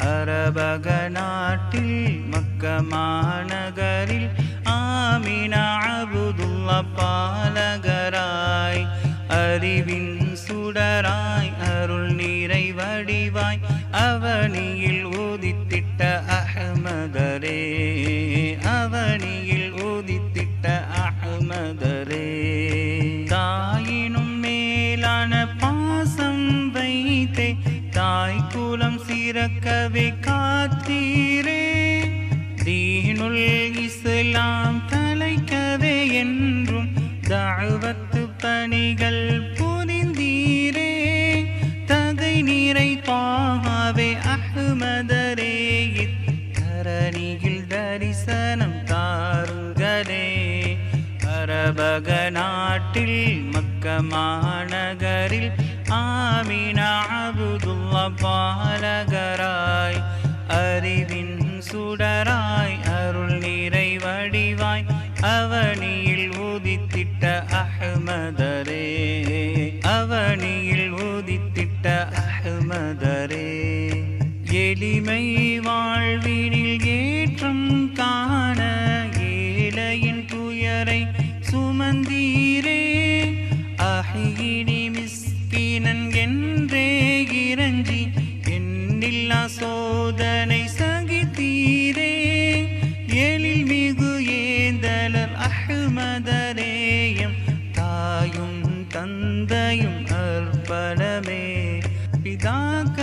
அரபக நாட்டில் மக்க மாநகரில் ஆமினா அப்துல்லா பாலகராய் அறிவின் சுடராய் அருள் நீரை வடிவாய் அவனியில் உதித்திட்ட அஹ்மதரே அவனியில் உதித்திட்ட அஹ்மதரே தாயினும் மேலான பாசம் வைத்தே தாய் குலம் சிறக்கவே காத்தீரே தீனுல் இஸ்லாம் தலைக்கவே என்றும் தஅவத்து பணிகள் புரிந்தீரே தகை நீரை பாவே அஹ்மதரே தரணியில் தரிசனம் தாருங்களே அரபக நாட்டில் மக்க மாநகரில் ஆமினா அப்துல்லா பாலகராய் அறிவின் சுடராய் அருள் நீரை வடிவாய் அவனியில் உதித்திட்ட அஹ்மதரே அவனியில் உதித்திட்ட அஹ்மதரே எளிமை வாழ்வினில் ஏற்றம் காண ஏழையின் துயரை சுமந்தீரே அஹியினி மிஸ்கினன் என்றே இறஞ்சி எண்ணில்லா சோதனை சகித்தீரே எழில் மிகு ஏந்தலர் அஹ்மதரேயம் தாயும் தந்தையும் அர்ப்பணமே பிதாக்க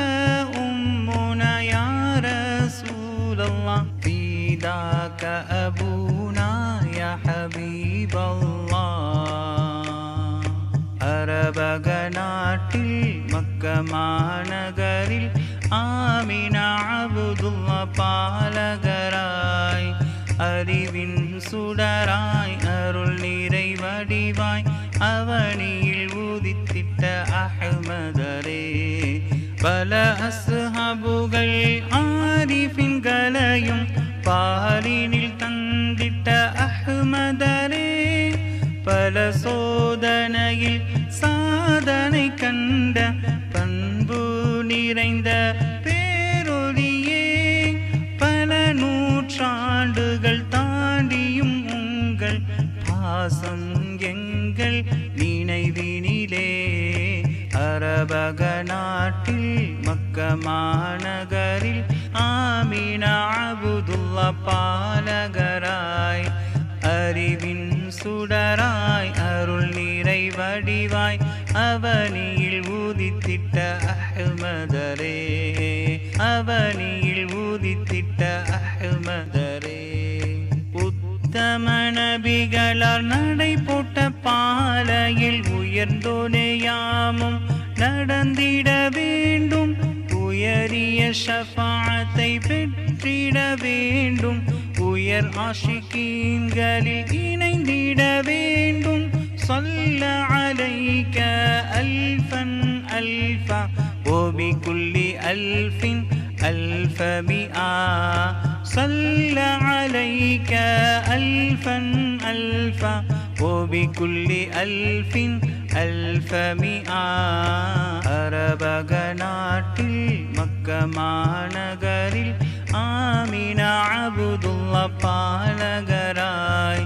உம்முனா யா ரசூலல்லாஹ் பிதாக்க அபூனா யா ஹபீபல்லாஹ் அரபக நாட்டில் மக்க மாநகரில் ஆமினா அப்துல்லா பாலகராய் அறிவின் சுடராய் அருள் நீரை வடிவாய் அவனியில் உதித்திட்ட அஹ்மதரே பல அஸ்ஹாபுகள் ஆரிஃபின்களையும் பாலினில் தந்திட்ட அஹ்மதரே பல சோதனையில் சாதனை கண்ட பண்பு நிறைந்த பேரொளியே பல நூற்றாண்டுகள் தாண்டியும் உங்கள் பாசம் எங்கள் நினைவினிலே அரபக நாட்டில் மக்க மாநகரில் ஆமினா அப்துல்லா பாலகராய் அறிவின் சுடராய் அருள் நீரை வடிவாய் அவனியில் உதித்திட்ட அஹ்மதரே அவனியில் உதித்திட்ட அஹ்மதரே உத்தம நபிகளால் நடை போட்ட பாலையில் உயர்ந்தோனே யாமும் நடந்திட வேண்டும் உயரிய ஷஃபாஅத்தை பெற்றிட வேண்டும் உயர் ஆஷிகீன்களில் இணைந்திட வேண்டும் ஸல்ல அலைக அல்ஃபன் அல்ஃபா வபிகுல்லி அல்ஃபின் அல்ஃப மிஆ ஸல்ல அலைக அல்ஃபன் அல்ஃபா வபிகுல்லி அல்ஃபின் அல்ஃப மிஆ அரபக நாட்டில் மக்க மாநகரில் ஆமினா அப்துல்லா பாலகராய்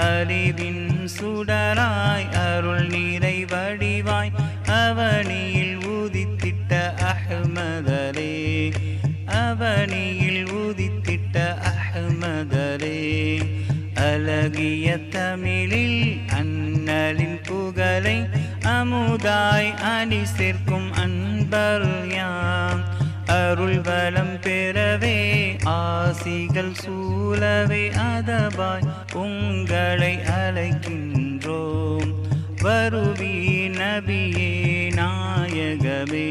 அறிவின் சுடராய் அருள் நீரை வடிவாய் அவனியில் உதித்திட்ட அஹ்மதரே அவனியில் உதித்திட்ட அஹ்மதரே அழகிய தமிழில் அண்ணலின் புகழை அமுதாய் அணி சேர்க்கும் அன்பர் யாம் அருள் வளம் பெறவே ஆசிகள் சூழவே அதபாய் உங்களை அழைக்கின்றோம் வருவீர் நபியே நாயகமே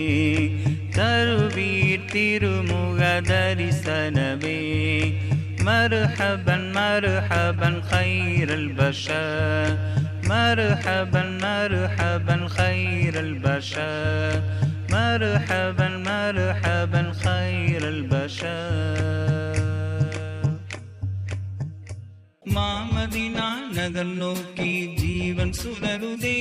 தருவீர் திருமுக தரிசனமே மர்ஹபன் மர்ஹபன் கைரல் பஷர் மர்ஹபன் மர்ஹபன் கைரல் பஷர் مرحبا مرحبا خير البشر மாமதினா நகர் நோக்கி ஜீவன் சுடருதே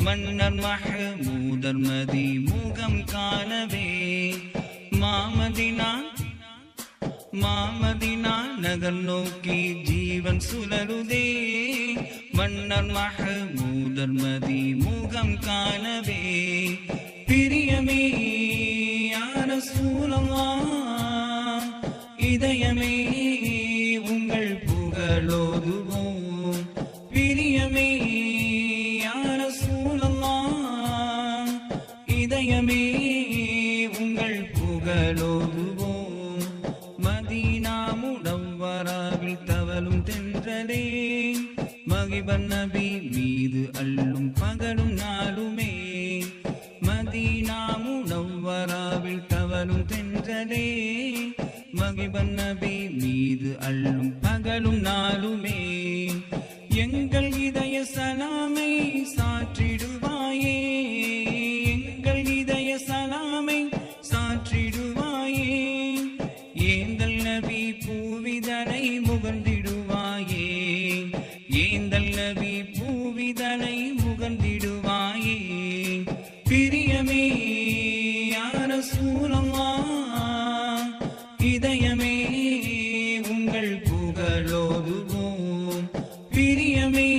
மன்னர் மஹமூதர் மதி முகம் காணவே மாமதினா நகர் நோக்கி ஜீவன் சுழலுதே மன்னர் மஹமூதர் மதி முகம் காணவே பிரியமே யா ரசூலல்லாஹ் இதயமே உங்கள் புகழோதுவோம் பிரியமே யா ரசூலல்லாஹ் இதயமே உங்கள் புகழோதுவோம் மதீனா முனவ்வராவில் தவழும் தென்றலே மகிபன் நபி மீது அள்ளும் பகலும் நாளுமே மதீனா முனவ்வராவில் தவழும் தென்றலே மகிபன் நபி மீது அள்ளும் பகலும் நாளுமே எங்கள் இதய சலாமை சாற்றிடுவாயே எங்கள் இதய சலாமை சாற்றிடுவாயே ஏந்தல் நபி பூவிதனை முகழ்ந்திடுவாயே ஏந்தல் நபி பூவிதனை முகழ்ந்திடுவாயே பிரியமே யா ரசூலல்லாஹ் இதயமே உங்கள் புகழோதுவோம் பிரியமே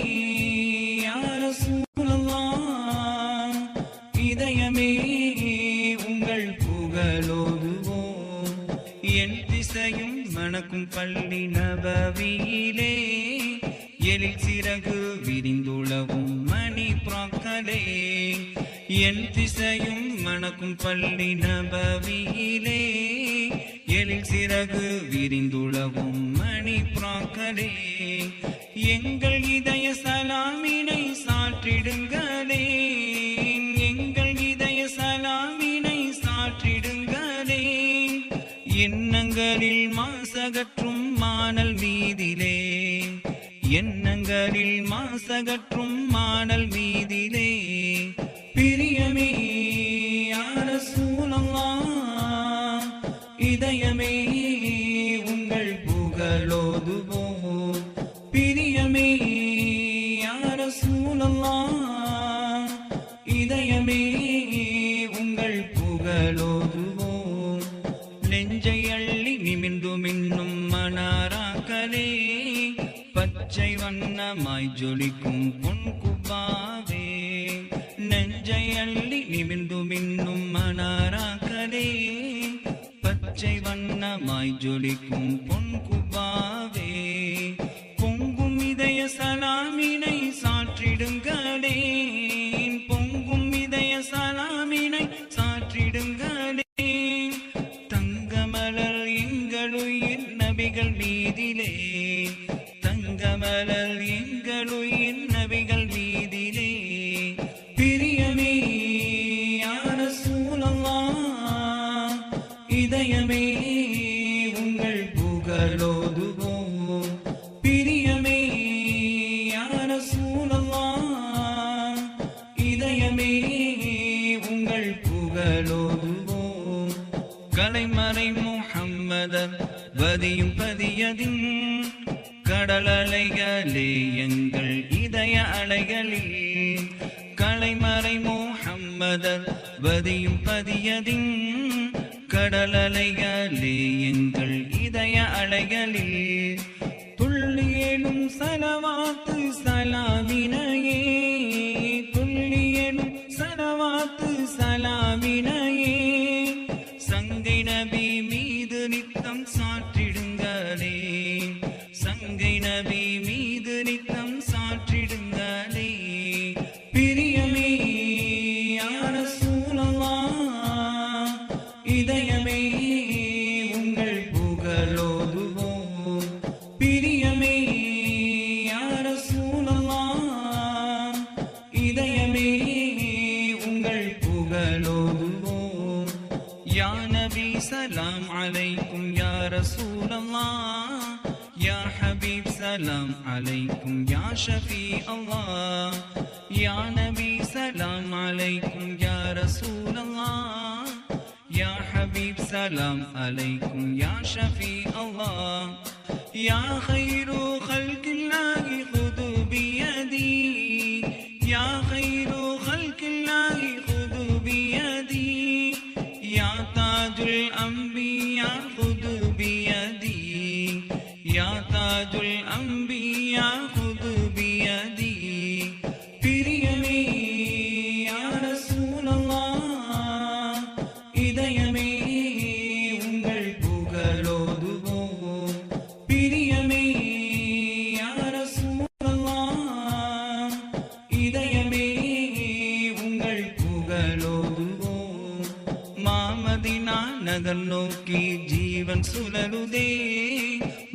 யா ரசூலல்லாஹ் இதயமே உங்கள் புகழோதுவோம் என் திசையும் மணக்கும் பள்ளி நபவியிலே எழில் சிறகு விரிந்துளவும் மணி புறாக்களே என் திசையும் மணக்கும் பள்ளி நபவியிலே எழில் சிறகு விரிந்துளவும் மணி புறாக்களே எங்கள் இதய சலாமினை சாற்றிடுங்களே எங்கள் இதய சலாமினை சாற்றிடுங்களே எண்ணங்களில் மாசகற்றும் மானல் மீதிலே எண்ணங்களில் மாசகற்றும் மானல் மீதிலே பிரியமே யா ரசூலல்லாஹ் இதயமே உங்கள் புகழோதுவோம் பிரியமே யா ரசூலல்லாஹ் இதயமே உங்கள் புகழோதுவோம் நெஞ்சை அள்ளி நிமிர்ந்து மின்னும் மனாராக்களே பச்சை வண்ணமாய் ஜொலிக்கும் பொன் குப்பாவே நெஞ்சை அள்ளி நிமிர்ந்து மின்னும் மனாராக்களே பச்சை வண்ணமாய் ஜொலிக்கும் பொன் குப்பாவே பொங்கும் இதய சலாமினை சாற்றிடுங்களே பொங்கும் இதய சலாமினை சாற்றிடுங்களே தங்கமலர் எங்களுயிர் நபிகள் மீதிலே தங்கமலர் எங்களுயிர் நபிகள் மீதிலே பிரியமே யா ரசூலல்லாஹ் இதயமே உங்கள் புகழோதுவோம் பிரியமே யா ரசூலல்லாஹ் இதயமே உங்கள் புகழோதுவோம் கலைமறை முஹம்மதர் வதியும் பதியதின் கடல் அலைகளே எங்கள் இதய அலைகளில் கலைமறை முஹம்மதர் வதியும் பதியதின் கடல் அலைகளே எங்கள் இதய அலைகளில் துள்ளியேனும் சலவாத்து சலாமினையே துள்ளியேனும் சலவாத்து சலாமினையே சங்கை நபி மீது நித்தம் சாற்றிடுங்களே சங்கை நபி மீது நித்தம் சாற்றிடுங்களே பிரியமே யா ரசூலல்லாஹ் இதயமே உங்கள் புகழோதுவோம் பிரியமே யா ரசூலல்லாஹ் இதயமே உங்கள் புகழோதுவோம் யா நபி சலாம் அலைக்கும் யா ரசூலல்லாஹ் या हबीब सलाम अलैकुम या शफी अल्लाह या नबी सलाम अलैकुम या रसूल अल्लाह या हबीब सलाम अलैकुम या शफी अल्लाह या खैरु खल्किल्लाह खुदु बियदी या खैरु खल्किल्लाह खुदु बियदी या ताजुल خذ بيدي يا تاج الأنبياء خذ بيدي பிரியமே யா ரசூலல்லாஹ் இதயமே உங்கள் புகழோதுவோம் பிரியமே யா ரசூலல்லாஹ் இதயமே உங்கள் புகழோதுவோம் மாமதினா நகர் நோக்கி ஜீவன் சுழலுதே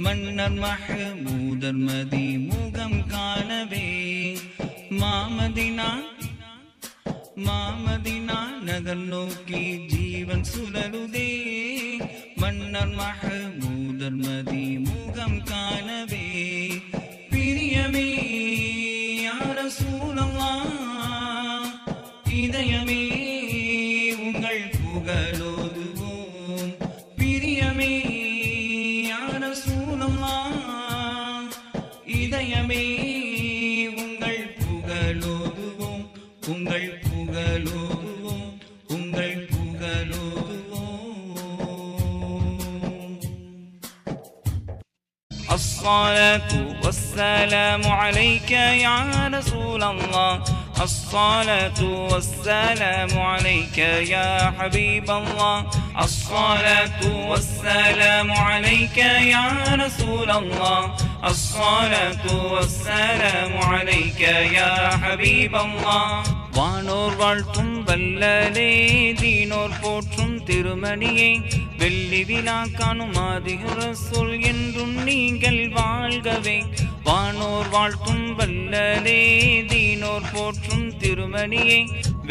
மன்னர் மஹமூதர் மதி முகம் காணவே மாமதினா நகர் நோக்கி ஜீவன் சுழலுதே மன்னர் மஹமூதர் மதி முகம் காணவே பிரியமே யா ரசூலல்லாஹ் இதயமே உங்கள் புகழோதுவோம் பிரியமே யா ரசூலல்லாஹ் இதயமே உங்கள் புகழோதுவோம் உங்கள் புகழோதுவோம் உங்கள் புகழோதுவோம் الصلاة والسلام عليك يا رسول الله الصلاة والسلام عليك يا حبيب الله الصلاة والسلام عليك يا رسول الله الصلاة والسلام عليك يا حبيب الله வானோர் வாழ்த்தும் வல்லலே தீனோர் போற்றும் திருமணியே வெள்ளி விழா காணும் ஆதிக ரசூல் என்றும் நீங்கள் வாழ்கவே வானோர் வாழ்த்தும் வல்லலே தீனோர் போற்றும் திருமணியே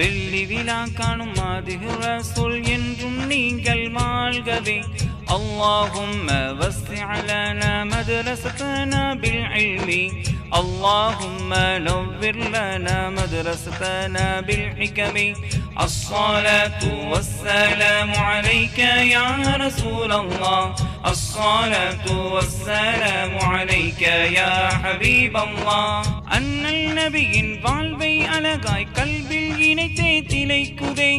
வெள்ளி விழா காணும் ஆதிக ரசூல் என்றும் நீங்கள் வாழ்கவே اللهم وسع لنا مدرستنا بالعلم اللهم نور لنا مدرستنا بالحكم الصلاة والسلام عليك يا رسول الله الصلاة والسلام عليك يا حبيب الله அண்ணல் நபியின் வாழ்வை அழகாய் கல்வில் இணைத்தே திளைக்குதே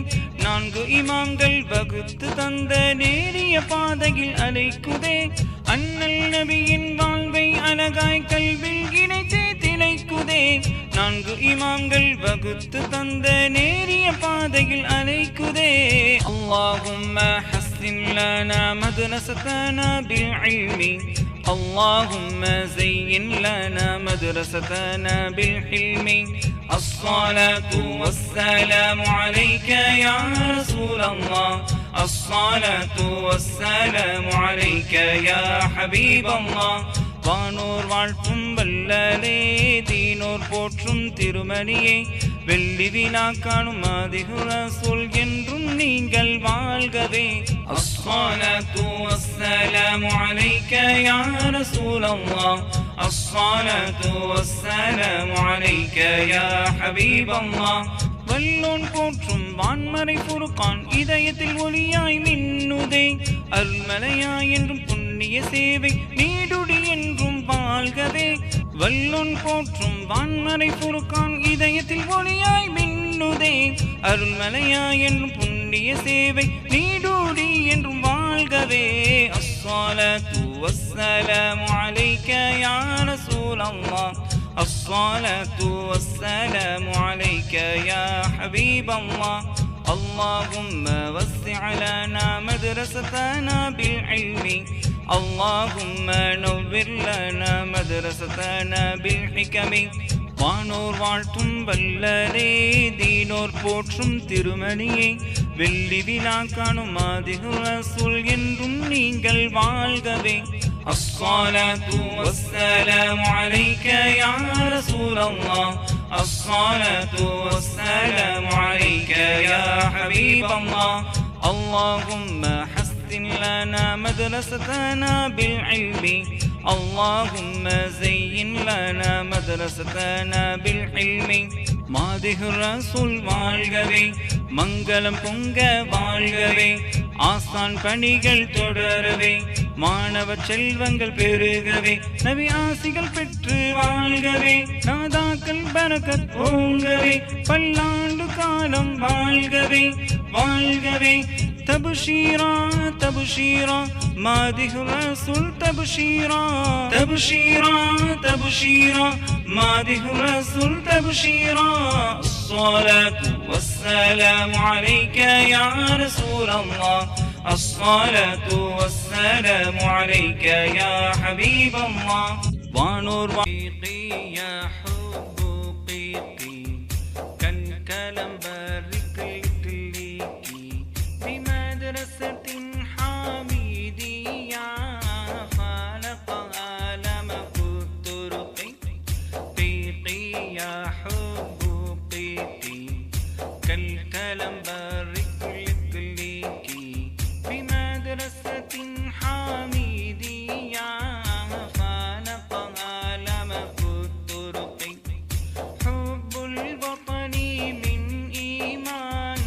நான்கு இமாம்கள் வகுத்து தந்த நேரிய பாதையில் அலைக்குதே அண்ணல் நபியின் வாழ்வை அழகாய் கல்வில் இணைத்தே திளைக்குதே நான்கு இமாம்கள் வகுத்து தந்த நேரிய பாதையில் அலைக்குதே اللهم حسن لنا مدرستنا بالعلم اللهم زين لنا مدرستنا بالحلم الصلاة والسلام عليك يا رسول الله الصلاة والسلام عليك يا حبيب الله வானோர் வாழ்த்தும் வல்லலே தீனோர் போற்றும் திருமணியே வெள்ளி விழா காணும் ஆதிக ரசூல் என்றும் நீங்கள் வாழ்கவே الصلاة والسلام عليك يا رسول الله الصلاة والسلام عليك يا حبيب الله வல்லோன் போற்றும் வான்மறை ஃபுர்கான் இதயத்தில் ஒளியாய் மின்னுதே அருள்மலையாய் என்றும் புண்ணிய சேவை நீடுடி என்றும் வாழ்கவே வல்லோன் போற்றும் வான்மறை ஃபுர்கான் இதயத்தில் ஒளியாய் மின்னுதே அருள்மலையாய் என்றும் புண்ணிய சேவை நீடுடி என்றும் வாழ்கவே الصلاة والسلام عليك يا رسول الله الصلاة والسلام عليك يا حبيب الله اللهم وسع لنا مدرستنا بالعلم اللهم نور لنا مدرستنا بالحكم வானோர் வாழ்த்தும் வல்லரே தீனோர் போற்றும் திருமணியே வெள்ளி விழா காணும் ஆதிக ரசூல் என்றும் நீங்கள் வாழ்கவே الصلاة والسلام عليك يا رسول الله الصلاة والسلام عليك يا حبيب الله اللهم حسن لنا مدرستنا بالعلم اللهم زين لنا مدرستنا بالحلم மாதிக ரசூல் வாழ்கவே மங்களம் பொங்க வாழ்கவே ஆசான் பணிகள் தொடரவே மாணவ செல்வங்கள் பெருகவே நபி ஆசிகள் பெற்று வாழ்கவே நாதாக்கள் பரக்கத் ஓங்கவே பல்லாண்டு காலம் வாழ்கவே வாழ்கவே تبشيرا تبشيرا مادح الرسول تبشيرا تبشيرا تبشيرا مادح الرسول تبشيرا الصلاة والسلام عليك يا رسول الله الصلاة والسلام عليك يا حبيب الله وانور يا حب قيقي كالكلام بارك ليكي بمدرسة حميدية خلق عالم الطرق قيقي يا حب قيقي كالكلام بارك ليكي بمدرسة حميدية خلق عالم الطرق حب الوطن من إيمان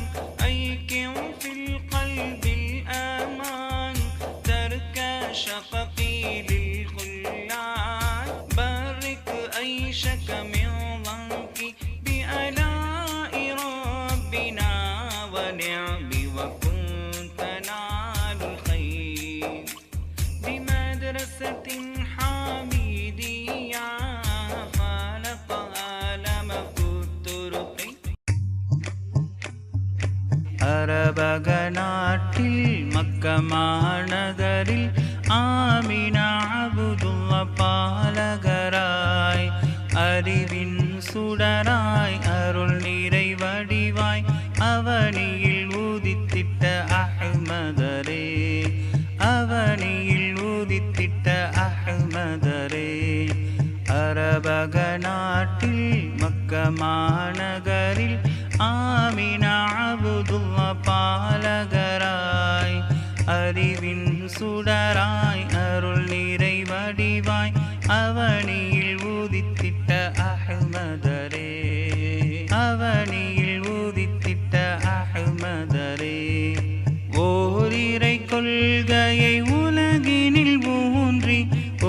أيكم في القلب الأمان ترك شفقي للخلان بارك عيشك من ضنك بآلاء ربنا ونعم وكنت نال الخير بمدرسة حميدية خلق عالم الطرق அரபக நாட்டில் மக்க மாநகரில் ஆமினா அப்துல்லா பாலகராய் அறிவின் சுடராய் அருள் நிறை வடிவாய் அவனியில் உதித்திட்ட அஹ்மதரே அவனியில் உதித்திட்ட அஹ்மதரே அரபக நாட்டில் மக்க மாநகரில் ஆமினா அப்துல்லா பாலகராய் அறிவின் சுடராய் அருள் நிறை வடிவாய் அவனியில் உதித்திட்ட அஹ்மதரே அவனியில் உதித்திட்ட அஹ்மதரே ஓரிரை கொள்கையை உலகினில் ஊன்றி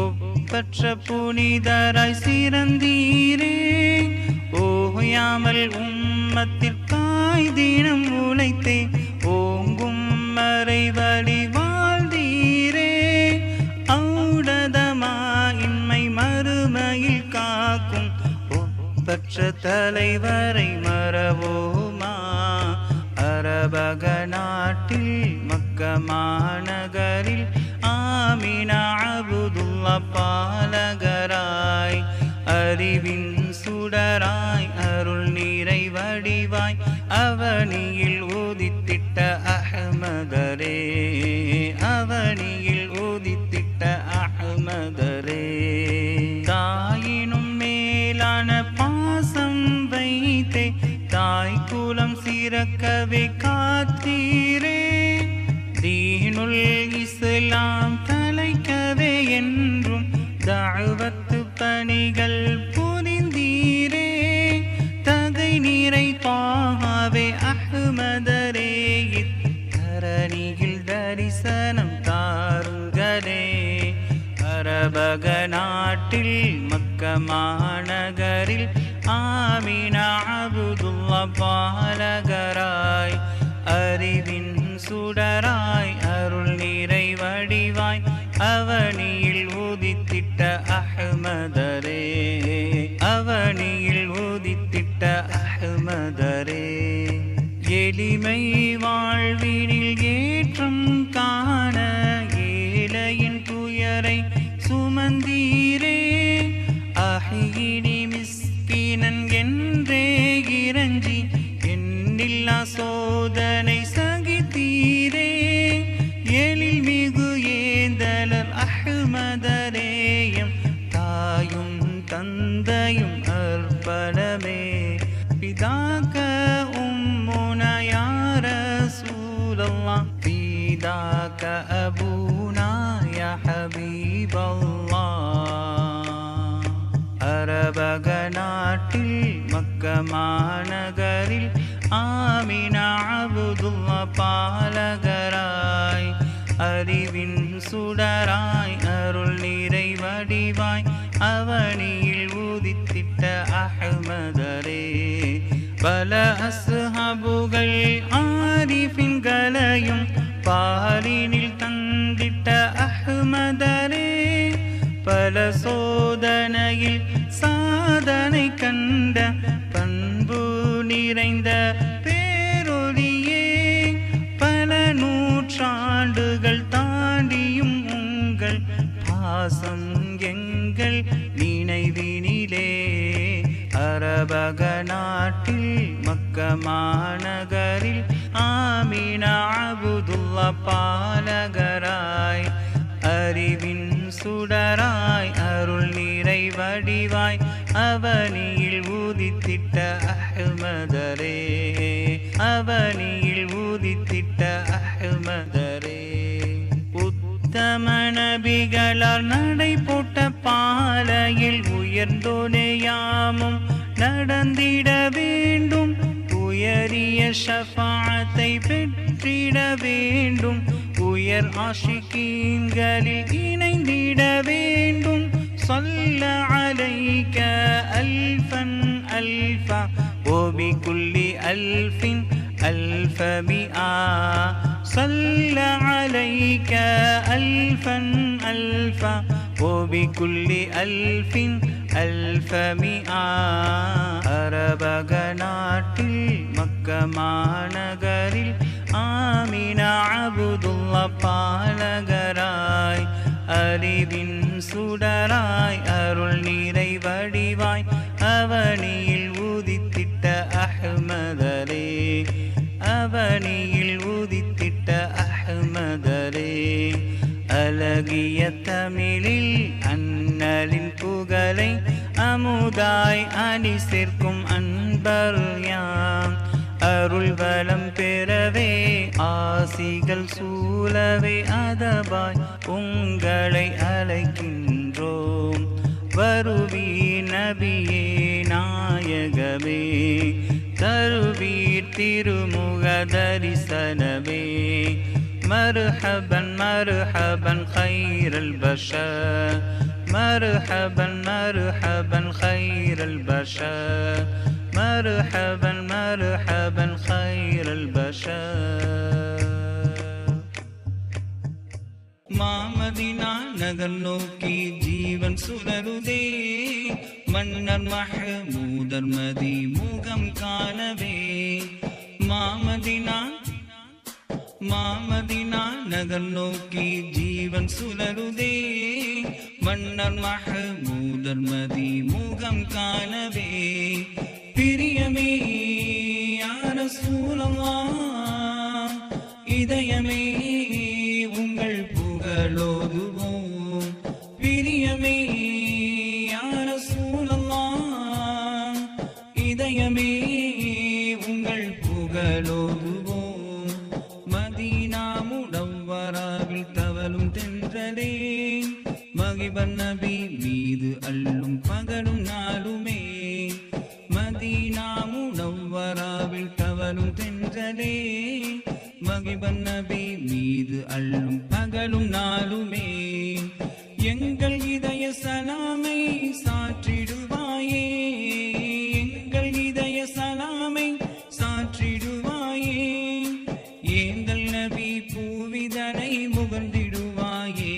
ஒப்பற்ற புனிதராய் சிறந்தீரே ஓயாமல் உம்மத்திற்காய் தினம் உழைத்தே ஓங்கும் மறைவழி வாழ்ந்தீரே ஔடதமாயின்மை மறுமையில் காக்கும் ஒப்பற்ற தலைவரை மறவோமா அரபக நாட்டில் மக்க மாநகரில் ஆமினா அப்துல்லா பாலகராய் அறிவின் சுடராய் அருள் நிறை வடிவாய் அவனியில் உதித்திட்ட அஹ்மதரே அவனியில் உதித்திட்ட அஹ்மதரே தாயினும் மேலான பாசம் வைத்தே தாய் குலம் சிறக்கவே காத்தீரே தீனுல் இஸ்லாம் தலைக்கவே என்றும் தஅவத்து பணிகள் புரிந்தீரே தகை நிறை பாவே அஹ்மதரே தரணியில் தரிசனம் தாருங்களே அரபக நாட்டில் மக்க மாநகரில் ஆமினா அப்துல்லா பாலகராய் அறிவின் சுடராய் அருள் நிறை வடிவாய் அவனியில் உதித்திட்ட அஹ்மதரே அவனியில் உதித்திட்ட அஹ்மதரே எளிமை வாழ்வினில் ஏற்றம் காண ஏழையின் துயரை சுமந்தீரே அஹியினி மிஸ்கினன் என்றே இறஞ்சி எண்ணில்லா சோதனை சகித்தீரே எழில் மிகு ஏந்தலர் அஹ்மதரேயம் தாயும் தந்தையும் அர்ப்பணமே பிதாக்க உம்முனா யா ரசூலல்லாஹ் பிதாக்க அபூனா யா ஹபீபல்லாஹ் அரபக நாட்டில் மக்க மாநகரில் ஆமினா அப்துல்லா பாலகராய் அறிவின் சுடராய் அருள் நிறை வடிவாய் அவனியில் உதித்திட்ட அஹ்மதரே பல அஸ்ஹாபுகள் ஆரிஃபின்கள் கண்களையும் பாலினில் தந்திட்ட அஹ்மதரே பல சோதனையில் சாதனை கண்ட பண்பு நிறைந்த பேரொளியே பல நூற்றாண்டுகள் தாண்டியும் உங்கள் பாசம் எங்கள் நினைவினிலே அரபக நாட்டில் மக்க மாநகரில் ஆமினா அபுதுல்லா பாலகராய் அறிவின் சுடராய் அருள் நிறை வடிவாய் அவனியில் உதித்திட்ட அஹ்மதரே அவனியில் உதித்திட்ட அஹ்மதரே உத்தம நபிகளால் நடை போட்ட பாலையில் உயர்ந்தோனேயாமும் நடந்திட வேண்டும் உயரிய ஷஃபாஅத்தை பெற்றிட வேண்டும் உயர் ஆஷிகீன்களில் இணைந்திட வேண்டும் صل عليك ألفا ألفا وبكل ألف ألف مئة صل عليك ألفا ألفا وبكل ألف ألف مئة அரபக நாட்டில் மக்க மாநகரில் ஆமினா அபுதுல்லா பாலகராய் அறிவின் சுடராய் அருள் நிறை வடிவாய் அவனியில் உதித்திட்ட அஹ்மதரே அவனியில் உதித்திட்ட அஹ்மதரே அழகிய தமிழில் அண்ணலின் புகழை அமுதாய் அணி சேர்க்கும் அன்பர் யாம் அருள் வளம் பெறவே ஆசிகள் சூழவே அதபாய் உங்களை அழைக்கின்றோம் வருவீர் நபியே நாயகமே தருவீர் திருமுக தரிசனமே مرحبا مرحبا خير البشر مرحبا مرحبا خير البشر مرحبا مرحبا خير البشر மாமதினா நகர் நோக்கி ஜீவன் சுடருதே மன்னர் மஹ்மூதர் மதி முகம் காணவே மாமதினா நகர் நோக்கி ஜீவன் சுடருதே மன்னர் மஹ்மூதர் மதி முகம் காணவே பிரியமே யா ரசூலல்லாஹ் இதயமே உங்கள் புகழோதுவோம் பிரியமே யா ரசூலல்லாஹ் இதயமே உங்கள் புகழோதுவோம் மதீனா முனவ்வராவில் தவழும் தென்றலே மகிபன் நபி மீது அள்ளும் பகலும் நாளுமே மதீனா முனவ்வராவில் தவழும் தென்றலே மகிபன் நபி மீது அள்ளும் பகலும் நாளுமே எங்கள் இதய சலாமை சாற்றிடுவாயே எங்கள் இதய சலாமை சாற்றிடுவாயே ஏந்தல் நபி பூவிதனை முகந்திடுவாயே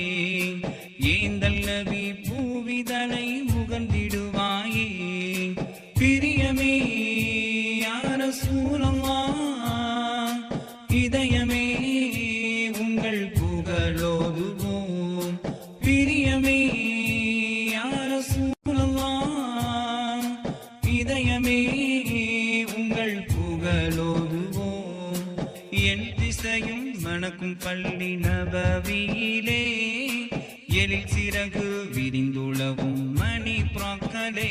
ஏந்தல் நபி பூவிதனை முகந்திடுவாயே பிரியமே யா ரசூலல்லாஹ் இதயமே உங்கள் புகழோதுவோம் பிரியமே யா ரசூலல்லாஹ் இதயமே உங்கள் புகழோதுவோம் என் திசையும் மணக்கும் பள்ளி நபவியிலே எழில் சிறகு விரிந்துளவும் மணி பிராக்களே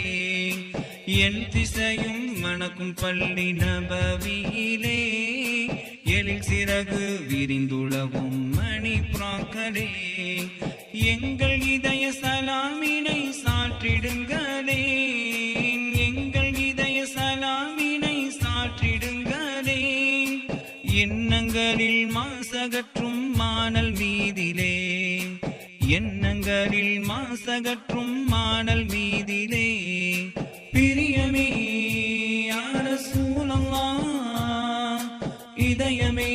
என் திசையும் மணக்கும் பள்ளி நபவியிலே எழில் சிறகு விரிந்துளவும் மணி பிராக்களே எங்கள் இதய சலாமினை சாற்றிடுங்களே எங்கள் இதய சலாமினை சாற்றிடுங்களே எண்ணங்களில் மாசகற்றும் மானல் மீதிலே எண்ணங்களில் மாசகற்றும் மானல் மீதிலே பிரியமே யா ரசூலல்லாஹ் இதயமே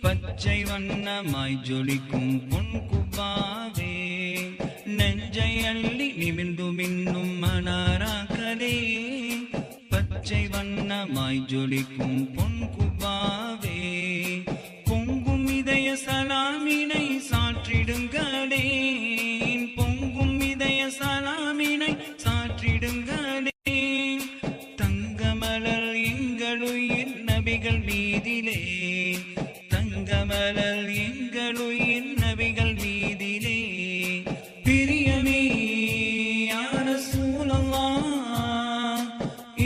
பச்சை வண்ணமாய் ஜொலிக்கும் பொன் குப்பாவே நெஞ்சை அள்ளி நிமிர்ந்து மின்னும் மனாராக்களே பச்சை வண்ணமாய் ஜொலிக்கும் பொன் குப்பாவே பொங்கும் இதய சலாமினை சாற்றிடுங்களே பொங்கும் இதய சலாமினை சாற்றிடுங்களே தங்கமலர் எங்களுயிர் நபிகள் மீதிலே தங்கமலர் எங்களுயிர் நபிகள் மீதிலே பிரியமே யா ரசூலல்லாஹ்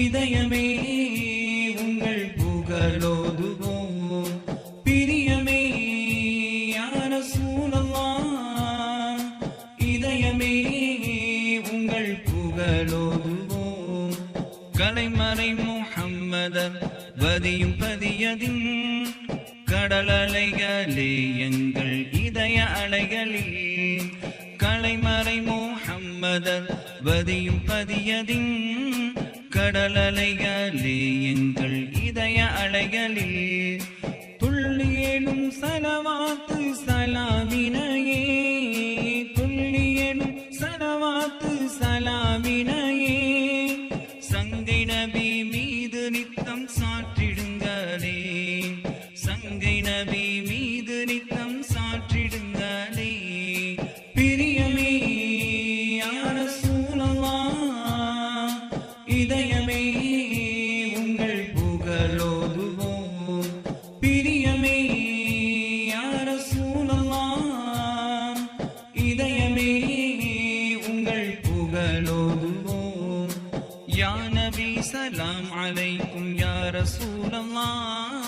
இதயமே உங்கள் புகழோதுவோம் பிரியமே யா ரசூலல்லாஹ் இதயமே உங்கள் புகழோதுவோம் கலைமறை முஹம்மதர் வதியும் பதியதின் கடல் அலைகளே எங்கள் இதய அலைகளில் கலைமறை முஹம்மதர் வதியும் பதியதின் கடல் அலைகளே எங்கள் இதய அலைகளில் துள்ளியேனும் சலவாத்து சலாமினையே துள்ளியேனும் சலவாத்து சலாமினையே சங்கை நபி மீது நித்தம் சாற்றிடுங்களே சங்கை நபி மீது நித்தம் சாற்றிடுங்களே பிரியமே யா ரசூலல்லாஹ் இதயமே உங்கள் புகழோதுவோம் பிரியமே யா ரசூலல்லாஹ் இதயமே உங்கள் புகழோதுவோம் யா நபி சலாம் அலைக்கும் யா ரசூலல்லாஹ்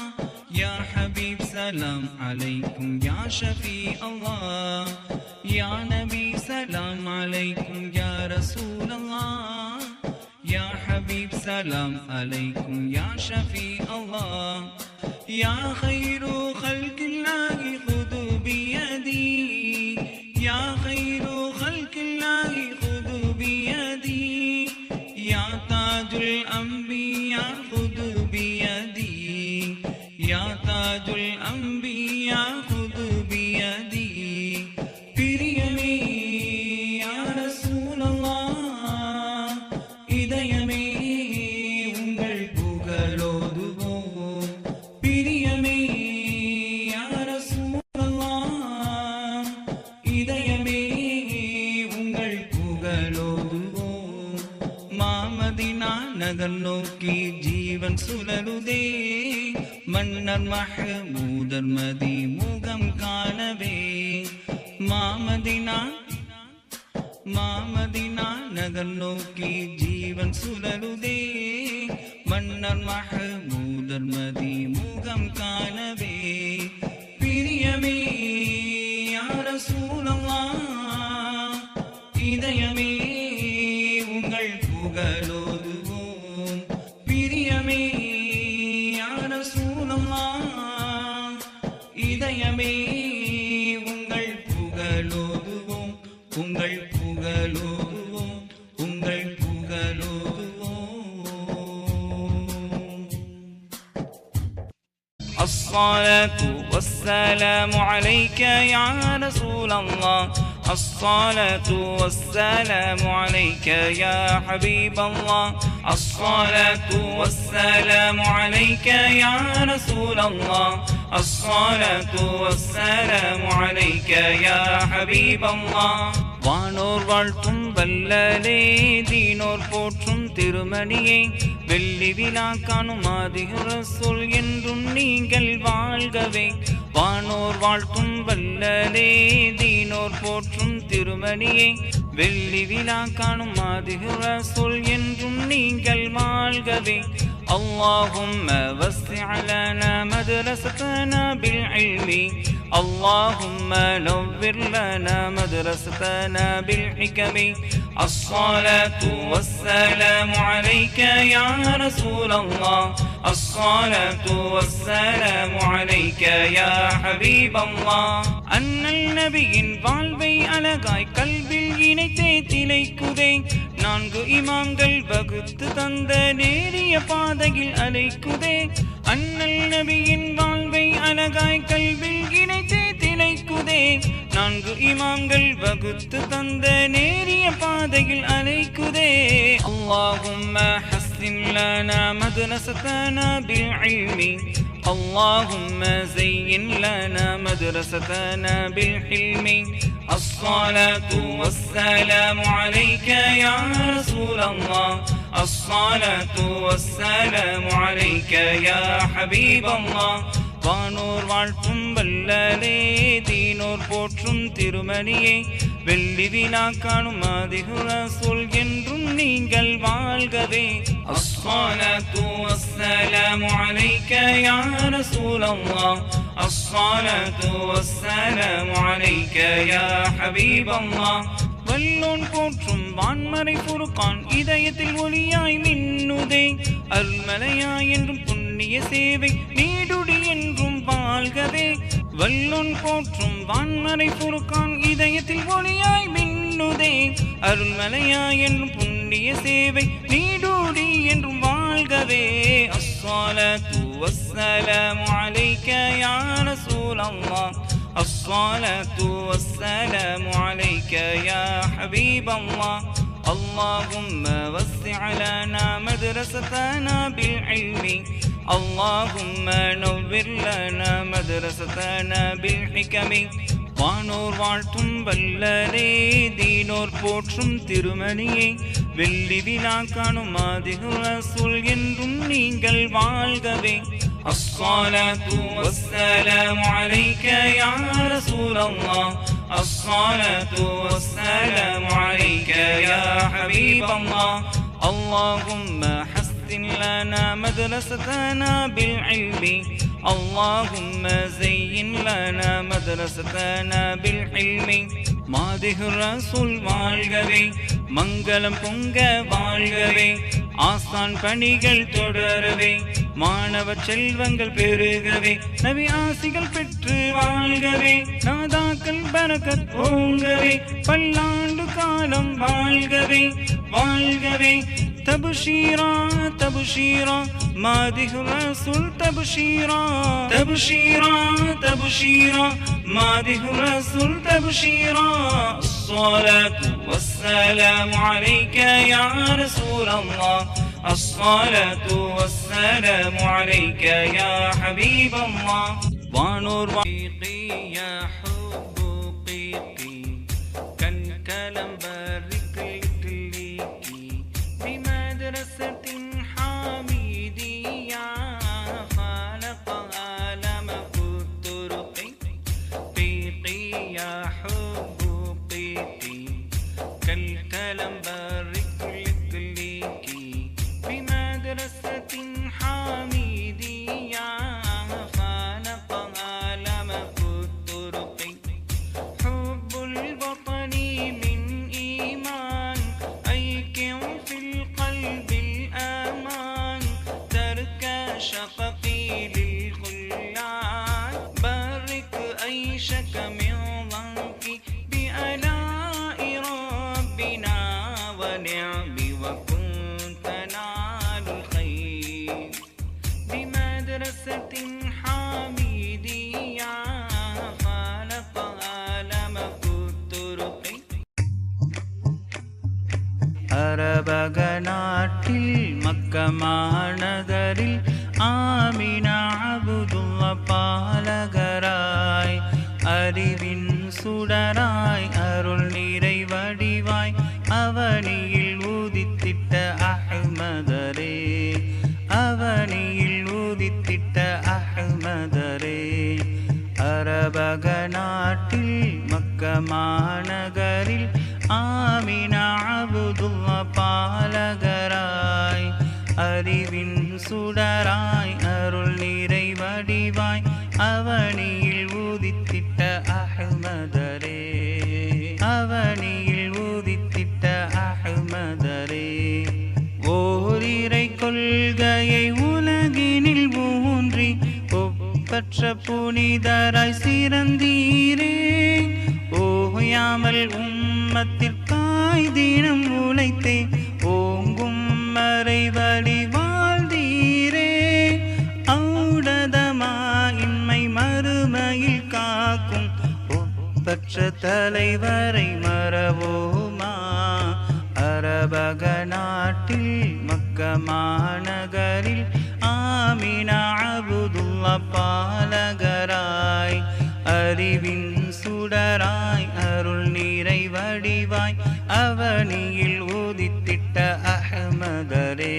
يا حبيب سلام عليكم يا شفيع الله يا نبي سلام عليكم يا رسول الله يا حبيب سلام عليكم يا شفيع الله يا خير خلق الله خذوا بيدي يا خير خلق الله خذوا بيدي يا تاج الأنبياء خذوا بيدي يا تاج الأنبياء خذ بيدي பிரியமே யா ரசூலல்லாஹ் இதயமே உங்கள் புகழோதுவோம் பிரியமே யா ரசூலல்லாஹ் இதயமே உங்கள் புகழோதுவோம் மாமதினா நகர் நோக்கி ஜீவன் சுழலுதே மன்னர் மஹமூதர் மதி முகம் காணவே மாமதினா நகர் நோக்கி ஜீவன் சுழலுதே மன்னர் மஹமூதர் மதி முகம் காணவே பிரியமே யா ரசூலல்லாஹ் இதயமே உங்கள் புகழோதுவோம் பிரியமே இதயமே உங்கள் புகழோதுவோம் உங்கள் புகழோதுவோம் உங்கள் புகழோதுவோம் الصلاة والسلام عليك يا رسول الله الصلاة والسلام عليك يا حبيب الله الصلاة والسلام عليك يا رسول الله الصلاة والسلام عليك يا حبيب الله வானோர் வாழ்த்தும் வல்லலே தீனோர் போற்றும் திருமணியே வெள்ளி விழா காணும் ஆதி ரசூல் என்றும் நீங்கள் வாழ்கவே வானோர் வாழ்த்தும் வல்லலே தீனோர் போற்றும் திருமணியே வெள்ளி விழா காணும் ஆதி ரசூல் என்றும் நீங்கள் வாழ்கவே اللهم وسع لنا مدرستنا بالعلم اللهم نور لنا مدرستنا بالحكم الصلاة والسلام عليك يا رسول الله الصلاة والسلام عليك يا حبيب الله அண்ணல் நபியின் வாழ்வை அழகாய் கல்வில் இணைத்தே திளைக்குதே நான்கு இமாம்கள் வகுத்து தந்த நேரிய பாதையில் அலைக்குதே அண்ணல் நபியின் வாழ்வை அழகாய் கல்வில் இணைத்தே திளைக்குதே நான்கு இமாம்கள் வகுத்து தந்த நேரிய பாதையில் அலைக்குதே அல்லாஹும்ம ஹஸ்ஸின் லனா மத்ரஸதனா பில் இல்மி اللهم زين لنا مدرستنا بالحلم الصلاة والسلام عليك يا رسول الله الصلاة والسلام عليك يا حبيب الله வானோர் வாழ்த்தும் வல்லலே தீனோர் போற்றும் திருமணியே வெள்ளி விழா காணும் ஆதிகுர சொல் என்றும் நீங்கள் வாழ்கவே அஸ்ஸலாத்து வஸ்ஸலாமு அலைக யா ரசூலல்லாஹ் அஸ்ஸலாத்து வஸ்ஸலாமு அலைக யா ஹபீபல்லாஹ் வல்லோன் போற்றும் வான்மறை ஃபுர்கான் இதயத்தில் ஒளியாய் மின்னுதே அருள்மலையாய் என்றும் புண்ணிய சேவை நீடுடி என்றும் வாழ்கவே வல்லோன் போற்றும் வான்மறை ஃபுர்கான் இதயத்தில் ஒளியாய் மின்னுதே அருள்மலையாய் என்றும் புண்ணிய சேவை நீடுடி என்றும் வாழ்கவே அஸ்ஸலாத்து வஸ்ஸலாமு அலைக யா ரசூலல்லாஹ் الصلاة والسلام عليك يا حبيب الله اللهم وسع لنا مدرستنا بالعلم اللهم نور لنا مدرستنا بالحكم வானோர் வாழ்த்தும் வல்லரே தீனோர் போற்றும் திருமணியே வெள்ளி விழா காணும் ஆதிகுர சொல் என்றும் நீங்கள் வாழ்கவே الصلاة والسلام عليك يا رسول الله الصلاة والسلام عليك يا حبيب الله اللهم حسن لنا مدرستنا بالعلم اللهم زين لنا مدرستنا بالحلم மாதிகுர் ரசூல் வாழ்கவே மங்களம் பொங்க வாழ்கவே ஆசான் பணிகள் தொடரவே மாணவ செல்வங்கள் பெருகவே நபி ஆசிகள் பெற்று வாழ்கவே நாதாக்கள் பரக்கத் ஓங்கவே பல்லாண்டு காலம் வாழ்கவே வாழ்கவே تبشيرا تبشيرا مادح رسول تبشيرا تبشيرا تبشيرا مادح رسول تبشيرا الصلاة والسلام عليك يا رسول الله الصلاة والسلام عليك يا حبيب الله وانور وقيقي يا حب قيقي كان كلام بارك ليكي بمدرسة حميدية خالق عالم الطرق قيقي يا حب قيقي كالكلام بارك ليكي بمدرسة حميدية خالق عالم الطرق حب الوطن من إيمان أيكم في القلب الأمان ترك شفقي للخلان بارك عيشك من ضنك بآلاء ربنا ونعم وكنت تنال الخير بمدرسة حميدية خالق عالم الطرق அரபக நாட்டில் மக்கமாநகரில் ஆமினா அபுதுல்லா பாலகராய் அறிவின் சுடராய் அருள் நிறை வடிவாய் அவனியில் உதித்திட்ட அஹ்மதரே அவனியில் உதித்திட்ட அஹ்மதரே அரபக நாட்டில் மக்கமாநகரில் ஆமினா அபுதுல்லா பாலகராய் அறிவின் சுடராய் அருள் நிறை வடிவாய் அவனியில் உதித்திட்ட அஹ்மதரே அவனியில் உதித்திட்ட அஹ்மதரே ஓரிரை கொள்கையை உலகினில் ஊன்றி ஒப்பற்ற புனிதராய் சிறந்தீரே ஓயாமல் உம்மத்திற்காய் தினம் உழைத்தே ஓங்கும் மறைவழி வாழ்ந்தீரே ஔடதமா இன்மை மறுமையில் காக்கும் ஒப்பற்ற தலைவரை மறவோமா அரபக நாட்டில் மக்க மாநகரில் ஆமினா அபுதுல்லா பாலகராய் அறிவின் சுடராய் அருள் நீரை வடிவாய் அவனியில் உதித்திட்ட அஹ்மதரே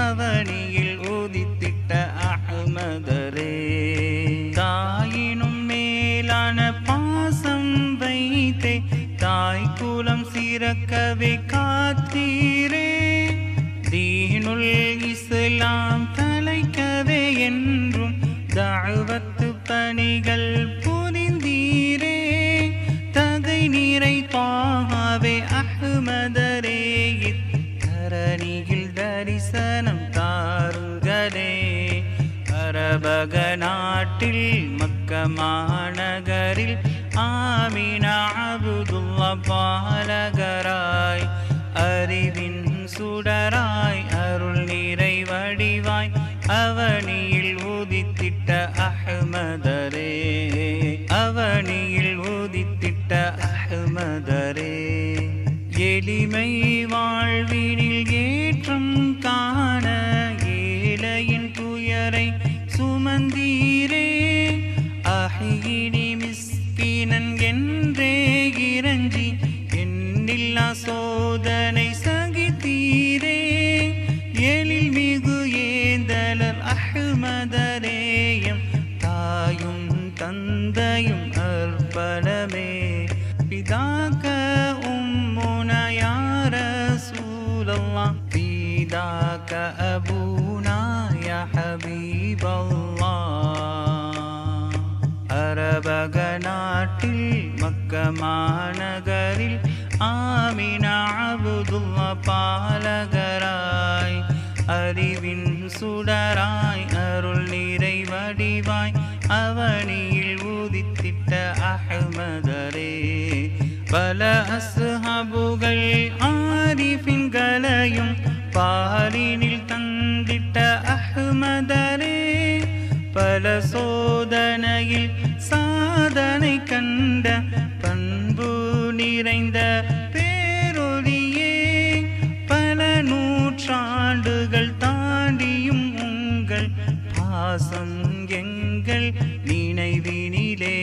அவனியில் உதித்திட்ட அஹ்மதரே தாயினும் மேலான பாசம் வைத்தே தாய் குலம் சிறக்கவே காத்தீரே தீனுல் இஸ்லாம் தலைக்கவே என்றும் தஅவத்து பணிகள் புரிந்தீரே தகை நீரை பாவே அஹ்மதரே இத்தரணியில் தரிசனம் தாருங்களே அரபக நாட்டில் மக்க மாநகரில் ஆமினா அபுதுல்லா பாலகராய் அறிவின் சுடராய் அருள் நீரை வடிவாய் அவனியில் உதித்திட்ட அஹ்மதரே அவனியில் உதித்திட்ட அஹ்மதரே எளிமை வாழ்வினில் ஏற்றம் காண ஏழையின் துயரை சுமந்தீரே அஹியினி மிஸ்கீனன் என்றே இறஞ்சி எண்ணில்லா சோதனை சகித்தீரே எழில் மிகு ஏந்தலர் அஹ்மதரேயம் தாயும் தந்தையும் அர்ப்பணமே பிதாக்க உம்முனா யா ரசூலல்லாஹ் பிதாக்க அபூனா யா ஹபீபல்லாஹ் அரபக நாட்டில் மக்க மாநகரில் ஆமினா அபுதுல்லா பாலகராய் அறிவின் சுடராய் அருள் நீரை வடிவாய் அவனியில் உதித்திட்ட அஹ்மதரே பல அஸ்ஹாபுகள் ஆரிஃபின்களையும் பாலினில் தந்திட்ட அஹ்மதரே பல சோதனையில் சாதனை கண்ட பண்பு நிறைந்த பேரொளியே பல நூற்றாண்டுகள் தாண்டியும் உங்கள் பாசம் எங்கள் நினைவினிலே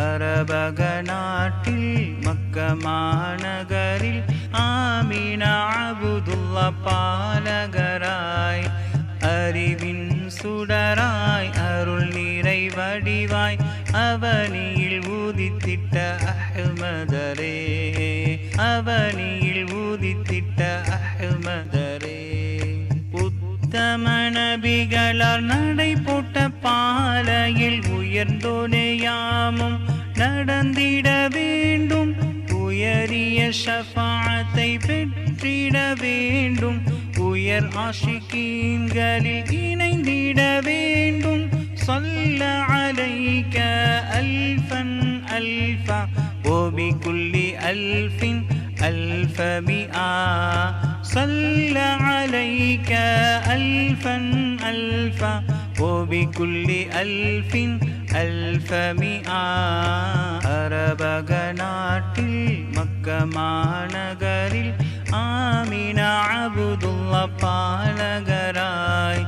அரபக நாட்டில் மக்க மாநகரில் ஆமினா அபுதுல்லா பாலகராய் அறிவின் சுடராய் அருள் நீரை வடிவாய் அவனியில் உதித்திட்ட அஹ்மதரே அவனியில் உதித்திட்ட அஹ்மதரே உத்தம நபிகளால் நடை போட்ட பாலையில் உயர்ந்தோனே யாமும் நடந்திட வேண்டும் உயரிய ஷஃபாஅத்தை பெற்றிட வேண்டும் உயர் ஆஷிகீன்களில் இணைந்திட வேண்டும் صل عليك ألفا ألفا وبكل ألف ألف مئة صل عليك ألفا ألفا وبكل ألف ألف مئة அரபக நாட்டில் மக்க மாநகரில் ஆமினா அபுதுல்லா பாலகராய்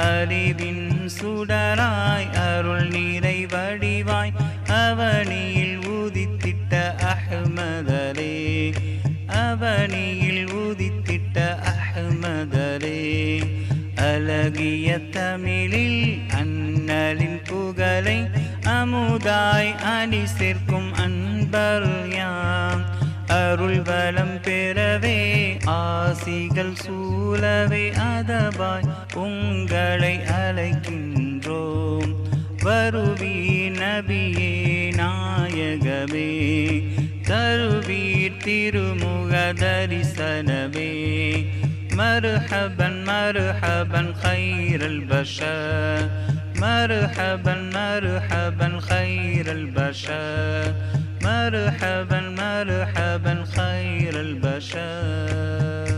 அறிவின் சுடராய் அருள் நீரை வடிவாய் அவனியில் உதித்திட்ட அஹ்மதரே அவனியில் உதித்திட்ட அஹ்மதரே அழகிய தமிழில் அண்ணலின் புகழை அமுதாய் அணி சேர்க்கும் அன்பர் யாம் அருள் வளம் பெறவே ஆசிகள் சூழவே அதபாய் உங்களை அழைக்கின்றோம் வருவீர் நபியே நாயகமே தருவீர் திருமுக தரிசனமே مرحبا مرحبا خير البشر مرحبا مرحبا خير البشر مرحبا مرحبا خير البشر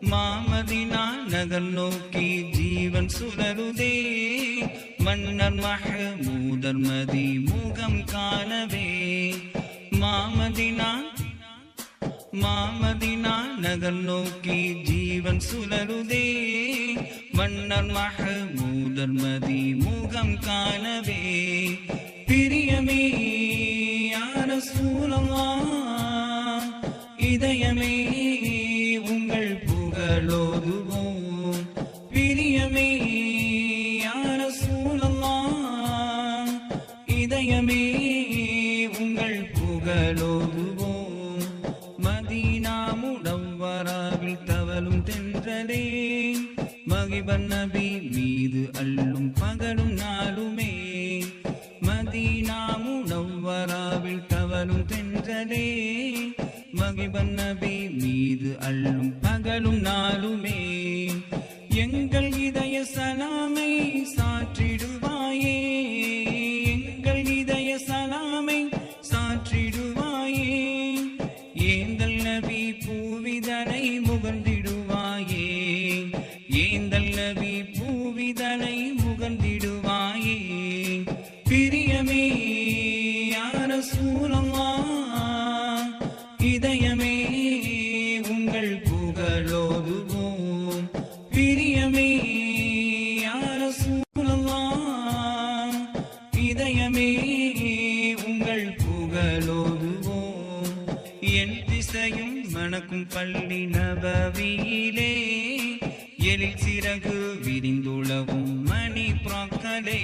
மாமதினா நகர் நோக்கி ஜீவன் சுடருதே மன்னர் மஹ்மூதர் மதி முகம் காணவே மாமதினா நகர் நோக்கி ஜீவன் சுடருதே மன்னர் மஹ்மூதர் மதி முகம் காணவே பிரியமே யா ரசூலல்லாஹ் இதயமே உங்கள் புகழோதுவோம் பிரியமே யா ரசூலல்லாஹ் இதயமே உங்கள் புகழோதுவோம் மதீனா முனவ்வராவில் தவழும் தென்றலே மகிபன் நபி மீது அள்ளும் பகலும் நாளுமே மதீனா முனவ்வராவில் தவழும் தென்றலே மகிபன் நபி மீது அள்ளும் பகலும் நாளுமே எங்கள் இதய சலாமை சாற்றிடுவாயே எங்கள் இதய சலாமை சாற்றிடுவாயே ஏந்தல் நபி பூவிதனை முகழ்ந்திடுவாயே ஏந்தல் நபி பூவிதனை முகழ்ந்திடுவாயே பிரியமே யா ரசூலல்லாஹ் இதயமே உங்கள் புகழோதுவோம் பிரியமே யா ரசூலல்லாஹ் இதயமே உங்கள் புகழோதுவோம் என் திசையும் மணக்கும் பள்ளி நபவியிலே எழில் சிறகு விரிந்துளவும் மணி புறாக்களே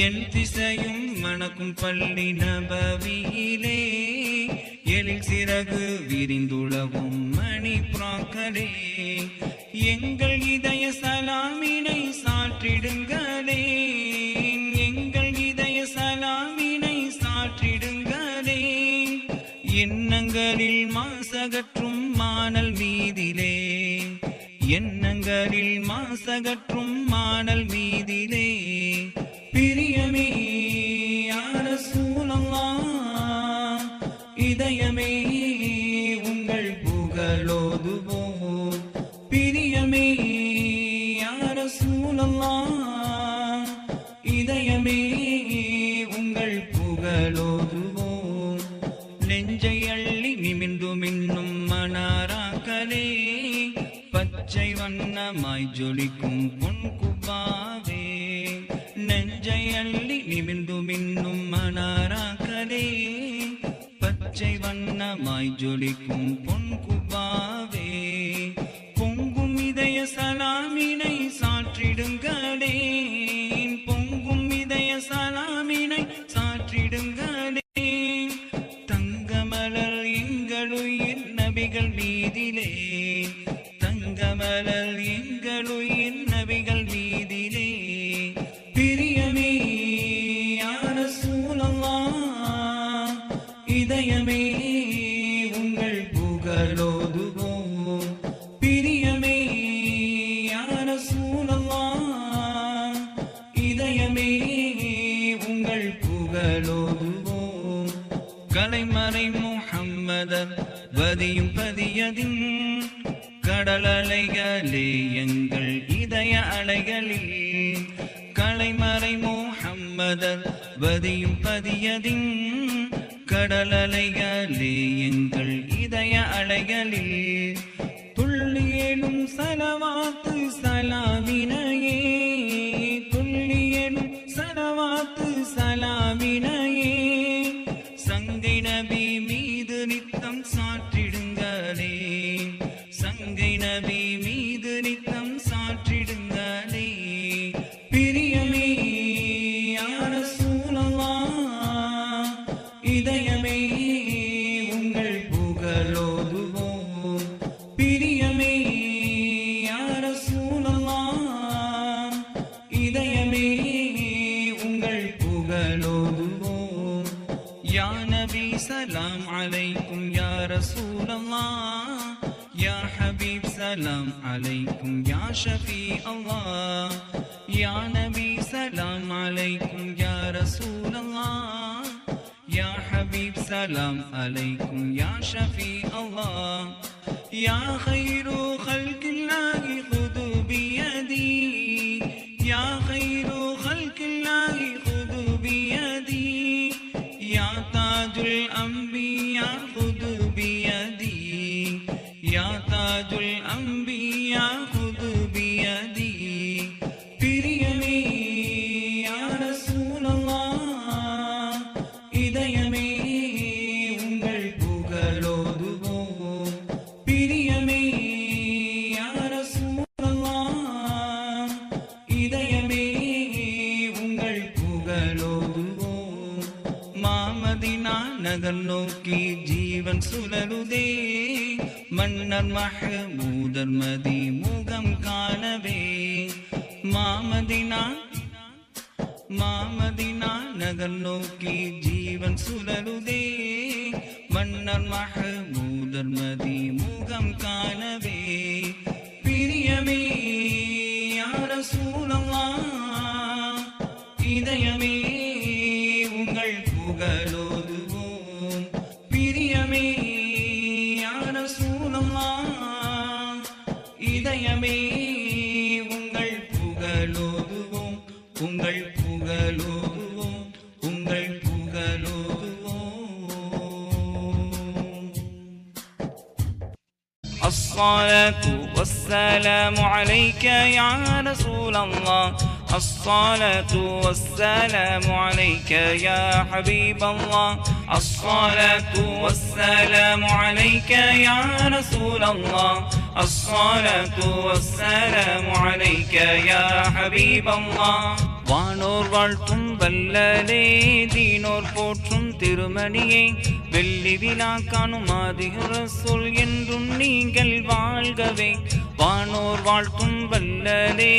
என் திசையும் மணக்கும் பள்ளி நபவியிலே எழில் சிறகு விரிந்துளவும் மணி புறாக்களே எங்கள் இதய சலாமினை சாற்றிடுங்களே எங்கள் இதய சலாமினை சாற்றிடுங்களே எண்ணங்களில் மாசகற்றும் மானல் மீதிலே எண்ணங்களில் மாசகற்றும் மானல் மீதிலே பிரியமே யா ரசூலல்லாஹ் இதயமே உங்கள் புகழோதுவோம் பிரியமே யா ரசூலல்லாஹ் இதயமே உங்கள் புகழோதுவோம் நெஞ்சை அள்ளி நிமிர்ந்து மின்னும் மனாராக்களே பச்சை வண்ணமாய் ஜொலிக்கும் பொன் குப்பாவே நெஞ்சை அள்ளி நிமிர்ந்து மின்னும் மனாராக்களே பச்சை வண்ணமாய் ஜொலிக்கும் பொன் குப்பாவே பொங்கும் இதய சலாமினை சாற்றிடுங்களே பொங்கும் இதய சலாமினை சாற்றிடுங்களே தங்கமலர் எங்களுயிர் நபிகள் மீதிலே தங்கமலர் எங்களுயிர் நபிகள் மீதிலே பிரியமே யா ரசூலல்லாஹ் இதயமே உங்கள் புகழோதுவோம் பிரியமே யா ரசூலல்லாஹ் இதயமே உங்கள் புகழோதுவோம் கலைமறை முஹம்மதர் வதியும் பதியதின் கடல் அலைகளே எங்கள் இதய அலைகளில் கலைமறை முஹம்மதர் வதியும் பதியதின் கடல் அலைகளே எங்கள் இதய அலைகளில் துள்ளியேனும் சலவாத்து சலாமினையே துள்ளியேனும் சலவாத்து சலாமினையே சங்கை நபி மீது நித்தம் சாற்றிடுங்களே சங்கை நபி மீது நித்தம் சாற்றிடுங்களே பிரியமே யா ரசூலல்லாஹ் இதயமே உங்கள் புகழோதுவோம் பிரியமே யா ரசூலல்லாஹ் இதயமே உங்கள் புகழோதுவோம் யா நபி சலாம் அலைக்கும் யா ரசூலல்லாஹ் யா ஹபீப் சலாம் அலைக்கும் யா ஷஃபீ அல்லாஹ் யா நபி சலாம் அலைக்கும் யா ரசூலல்லாஹ் سلام عليكم يا شفيع الله يا خير خلق الله خذوا بيدي يا خير خلق الله خذوا بيدي يا تاج الأنبياء خذوا بيدي يا تاج الأنبياء خذوا بيدي பிரியமே யா ரசூலல்லாஹ் இதயமே உங்கள் புகழோதுவோம் பிரியமே யா ரசூலல்லாஹ் இதயமே உங்கள் புகழோதுவோம் மாமதினா நகர் நோக்கி ஜீவன் சுழலுதே மன்னர் மஹமூதர் மதி முகம் காணவே மாமதினா நகர் நோக்கி ஜீவன் சுழலுதே மன்னர் மஹமூதர் மதி முகம் காணவே பிரியமே யா ரசூலல்லாஹ் இதயமே உங்கள் புகழோதுவோம் பிரியமே யா ரசூலல்லாஹ் இதயமே உங்கள் புகழோதுவோம் உங்கள் புகழோதுவோம் உங்கள் புகழோதுவோம் الصلاة والسلام عليك يا رسول الله الصلاة والسلام عليك يا حبيب الله الصلاة والسلام عليك يا رسول الله الصلاة والسلام عليك يا حبيب الله வானோர் வாழ்த்தும் வல்லலே தீனோர் போற்றும் திருமணியே வெள்ளி விழா காணும் ஆதிக ரசூல் என்றும் நீங்கள் வாழ்கவே வானோர் வாழ்த்தும் வல்லலே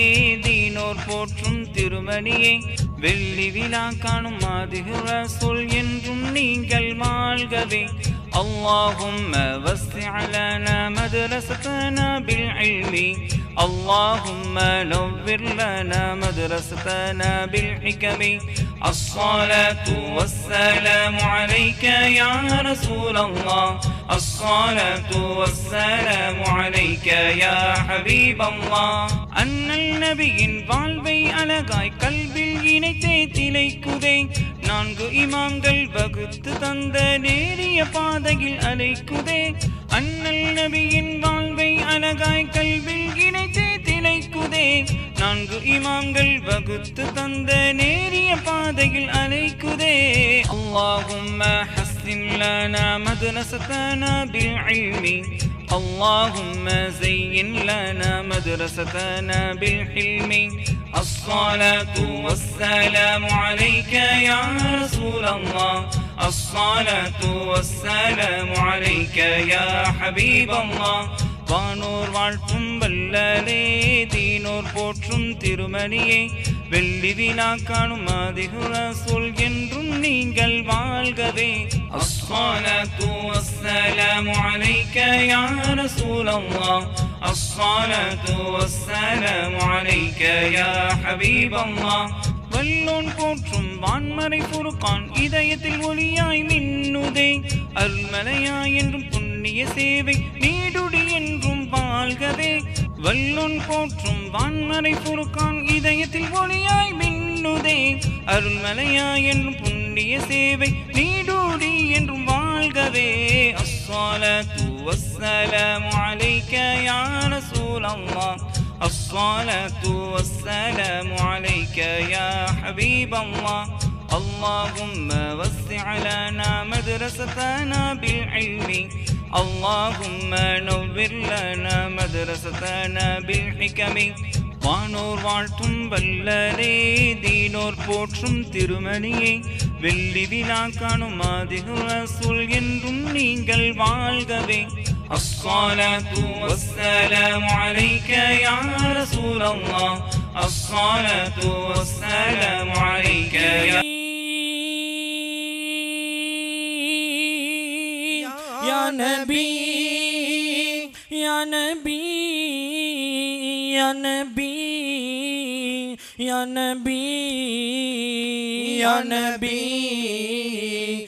தீனோர் போற்றும் திருமணியே வெள்ளி விழா காணும் ஆதிக ரசூல் என்றும் நீங்கள் வாழ்கவே اللهم وسع لنا مدرستنا بالعلم اللهم نور لنا مدرستنا بالحكم الصلاة والسلام عليك يا رسول الله الصلاة والسلام عليك يا حبيب الله அண்ணல் நபியின் வாழ்வை அழகாய் கல்வில் இணைத்தே திளைக்குதே நான்கு இமாம்கள் வகுத்து தந்த நேரிய பாதையில் அலைக்குதே அண்ணல் நபியின் வாழ்வை அழகாய் கல்வில் இணைத்தே திளைக்குதே நான்கு இமாம்கள் வகுத்து தந்த நேரிய பாதையில் அலைக்குதே اللهم حسن لنا مدرستنا بالعلم اللهم زين لنا مدرستنا بالحلم الصلاة والسلام عليك يا رسول الله الصلاة والسلام عليك يا حبيب الله வானோர் வாழ்த்தும் வல்லலே தீனோர் போற்றும் திருமணியே வெள்ளி விழா காணும் ஆதிக ரசூல் என்றும் நீங்கள் வாழ்கவே الصلاة والسلام عليك يا رسول الله الصلاة والسلام عليك يا حبيب الله வல்லோன் போற்றும் வான்மறை ஃபுர்கான் இதயத்தில் ஒளியாய் மின்னுதே அருள்மலையாய் என்றும் புண்ணிய சேவை நீடுடி என்றும் வாழ்கவே வல்லோன் போற்றும் வான்மறை ஃபுர்கான் இதயத்தில் ஒளியாய் மின்னுதே அருள்மலையாய் என்றும் புண்ணிய சேவை நீடுடி என்றும் வாழ்கவே الصلاة والسلام عليك يا رسول الله الصلاة والسلام عليك يا حبيب الله اللهم وسع لنا مدرستنا بالعلم اللهم نور لنا مدرستنا بالحكم வானோர் வாழ்த்தும் வல்லரே தீனோர் போற்றும் திருமணியே வெள்ளி விழா காணும் ஆதிக ரசூல் என்றும் நீங்கள் வாழ்கவே الصلاة والسلام عليك يا رسول الله الصلاة والسلام عليك يا نبي يا نبي يا نبي يا نبي يا نبي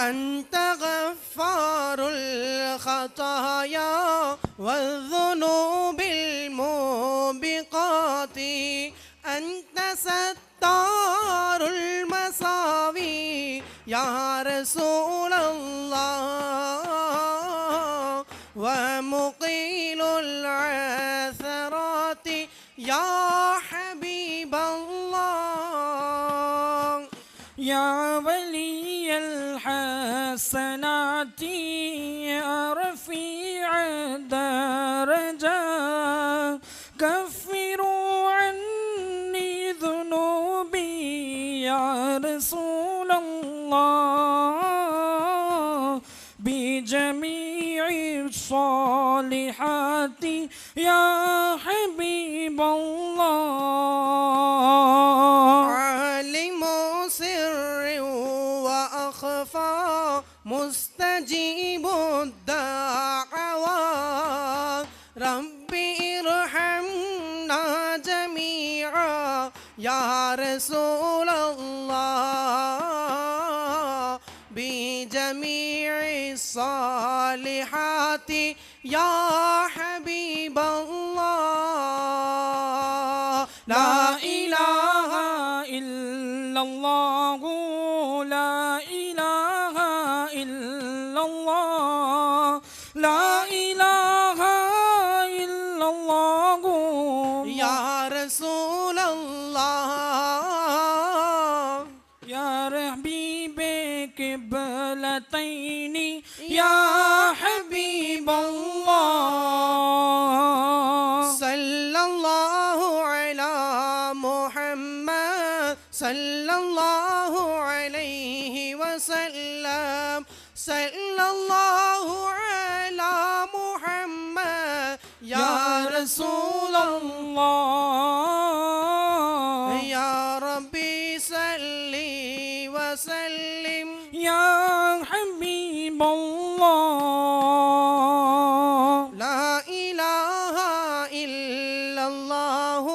الخطايا والذنوب الموبقات أنت ستار المساوي يا رسول الله ومقيل العثرات يا حبيب الله يا ولي الحسنات يا رفيع الدرجات كفروا عني ذنوبي يا رسول الله بجميع الصالحات يا حبيب الله عالم سر وأخفى مستجيب الدعوات ربي ارحمنا جميعا يا رسول الله بجميع الصالحات يا حبيب الله لا إله إلا الله لا إله إلا الله لا إله إلا الله يا رسول الله يا حبيب قبلتين يا حبيب الله صلى الله على محمد صلى الله عليه وسلم صلى الله على محمد يا رسول الله يا ربي صل وسلم يا حبيب الله لا إله إلا الله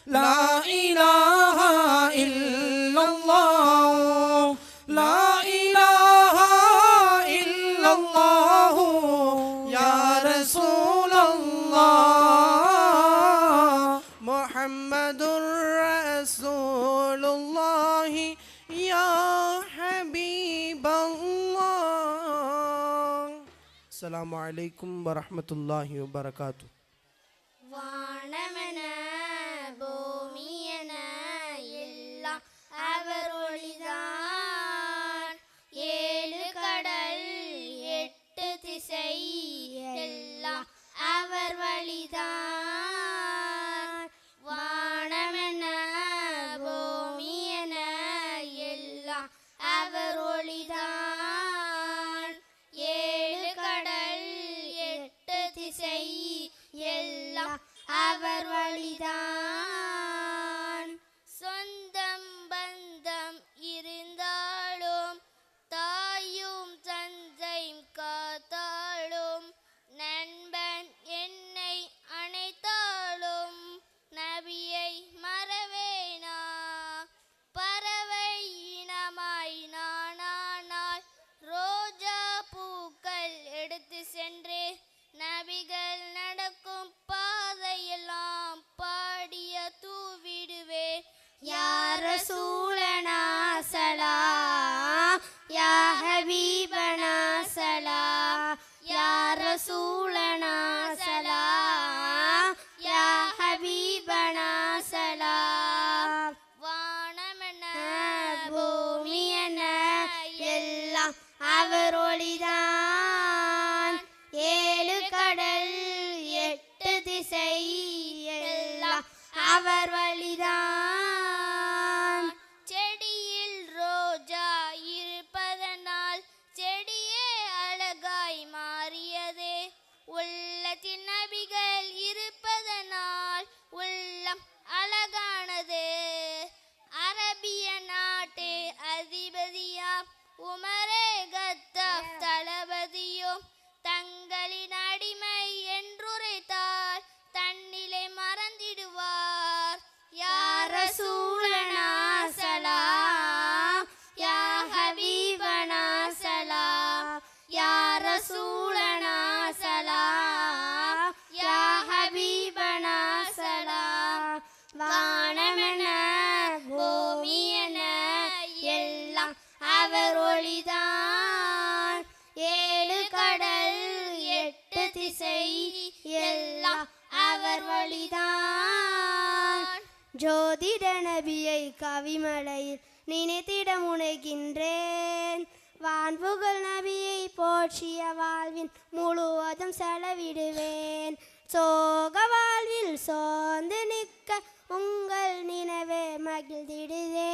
لا إله إلا الله لا إله إلا الله يا رسول الله محمد رسول الله يا حبيب الله السلام عليكم ورحمة الله وبركاته வானமென பூமியென எல்லாம் அவர் ஒளிதான் ஏழு கடல் எட்டு திசை எல்லாம் அவர் வழிதான் வானமென பூமியென எல்லாம் அவர் ஒளிதான் ஏழு கடல் எட்டு திசை எல்லாம் அவர் வழிதான் சொந்தம் பந்தம் இருந்தாலும் தாயும் தந்தையும் காத்தாலும் நண்பன் என்னை அணைத்தாலும் நபியை மறவேனா பறவை இனமாய் நானானால் ரோஜா பூக்கள் எடுத்து சென்று நபிகள் நடக்கும் பாதையெல்லாம் பாடிய தூவிடுவே யா ரசூலனா ஸலாம் யா ஹபீபனா ஸலாம் யா ரசூலனா ஸலாம் யா ஹபீபனா ஸலாம் வானமென பூமியென எல்லாம் அவர் ஒளிதான் ஏழு கடல் எட்டு திசை எல்லாம் அவர் வழிதான் செடியில் ரோஜா இருப்பதனால் செடியே அழகாய் மாறியதே உள்ளத்தின் நபிகள் இருப்பதனால் உள்ளம் அழகானது அரபிய நாட்டு அதிபதியாம் உமரே கத்தாப் தளபதியோ தங்களின் அடிமை என்றுரைத்தால் தன்னிலை மறந்திடுவார் யா ரசூலனா ஸலாம் யா ஹபீபனா ஸலாம் யா ரசூலனா விமலையில் நினைத்திட முனைகின்றேன். வான்புகழ் நபியை போற்றிய வாழ்வின் முழுவதும் செலவிடுவேன். சோக வாழ்வில் சோர்ந்து நிற்க உங்கள் நினைவே மகிழ்ந்திடுதே.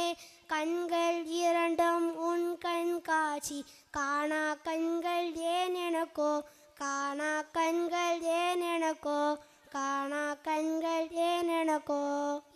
கண்கள் இரண்டும் உன் கண் காட்சி காணா கண்கள் ஏன் எனக்கோ, காணா கண்கள் ஏன் எனக்கோ, காணா கண்கள் ஏன் எனக்கோ.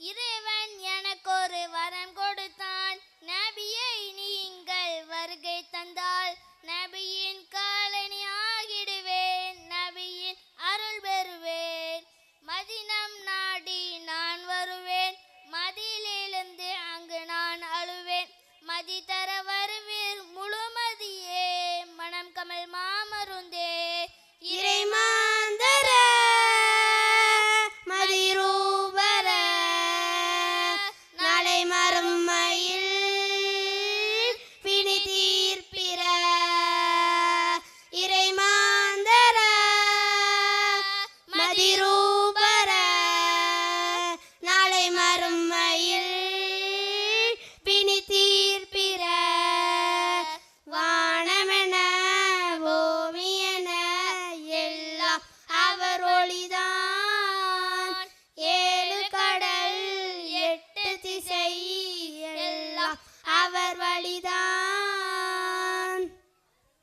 இறைவன் எனக்கொரு வரம் கொடுத்தான், நபியை நீங்கள் வருகை தந்தால் நபியின் காலனி ஆகிடுவேன், நபியின் அருள் பெறுவேன். மதினம் நாடி நான் வருவேன், மதியிலிருந்து அங்கு நான் அழுவேன். மதி தர வருவீர் முழுமதியே, மனம் கமல் மாமருந்தே. இறைமாந்தர மதிரூபர நாளை மறுமையில் பிணி தீர்ப்பிர. இறைமாந்தர மதிரூபர நாளை மறுமையில் பிணி தீர்ப்பிர. வானமென பூமியென எல்லாம் அவர் ஒளிதான். ஏழு கடல் எட்டு திசை எல்லாம் அவர் வழிதான்.